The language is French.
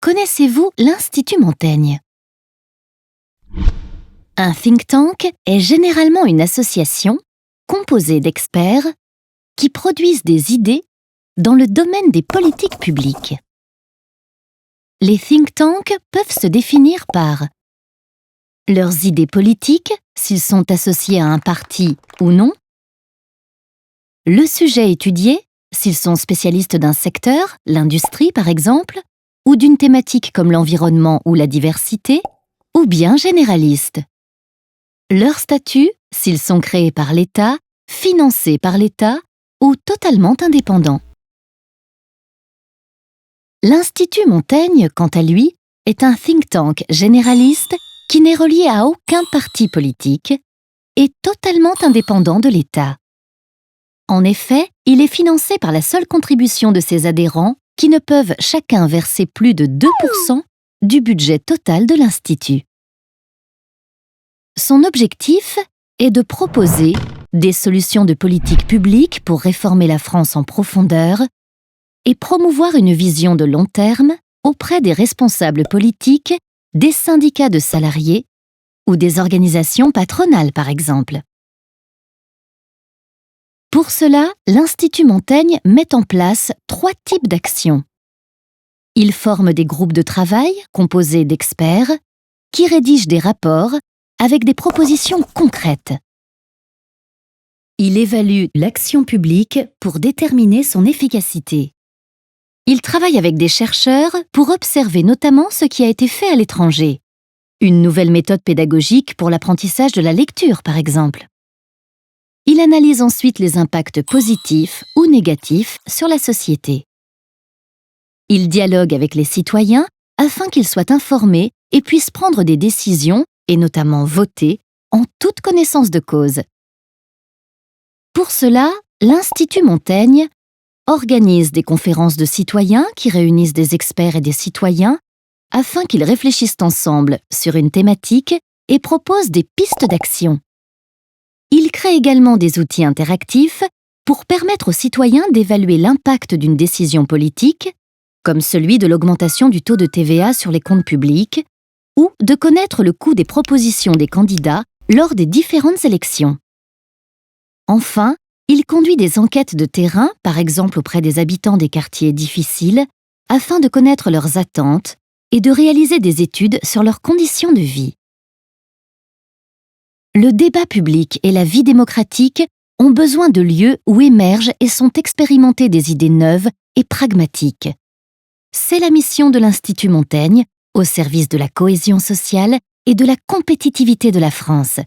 Connaissez-vous l'Institut Montaigne? Un think tank est généralement une association composée d'experts qui produisent des idées dans le domaine des politiques publiques. Les think tanks peuvent se définir par leurs idées politiques, s'ils sont associés à un parti ou non, le sujet étudié, s'ils sont spécialistes d'un secteur, l'industrie par exemple, ou d'une thématique comme l'environnement ou la diversité, ou bien généralistes. Leur statut, s'ils sont créés par l'État, financés par l'État ou totalement indépendants. L'Institut Montaigne, quant à lui, est un think tank généraliste qui n'est relié à aucun parti politique et totalement indépendant de l'État. En effet, il est financé par la seule contribution de ses adhérents qui ne peuvent chacun verser plus de 2% du budget total de l'Institut. Son objectif est de proposer des solutions de politique publique pour réformer la France en profondeur et promouvoir une vision de long terme auprès des responsables politiques, des syndicats de salariés ou des organisations patronales, par exemple. Pour cela, l'Institut Montaigne met en place 3 types d'actions. Il forme des groupes de travail composés d'experts qui rédigent des rapports avec des propositions concrètes. Il évalue l'action publique pour déterminer son efficacité. Il travaille avec des chercheurs pour observer notamment ce qui a été fait à l'étranger. Une nouvelle méthode pédagogique pour l'apprentissage de la lecture, par exemple. Il analyse ensuite les impacts positifs ou négatifs sur la société. Il dialogue avec les citoyens afin qu'ils soient informés et puissent prendre des décisions, et notamment voter, en toute connaissance de cause. Pour cela, l'Institut Montaigne organise des conférences de citoyens qui réunissent des experts et des citoyens afin qu'ils réfléchissent ensemble sur une thématique et proposent des pistes d'action. Il crée également des outils interactifs pour permettre aux citoyens d'évaluer l'impact d'une décision politique, comme celui de l'augmentation du taux de TVA sur les comptes publics, ou de connaître le coût des propositions des candidats lors des différentes élections. Enfin, il conduit des enquêtes de terrain, par exemple auprès des habitants des quartiers difficiles, afin de connaître leurs attentes et de réaliser des études sur leurs conditions de vie. Le débat public et la vie démocratique ont besoin de lieux où émergent et sont expérimentées des idées neuves et pragmatiques. C'est la mission de l'Institut Montaigne, au service de la cohésion sociale et de la compétitivité de la France.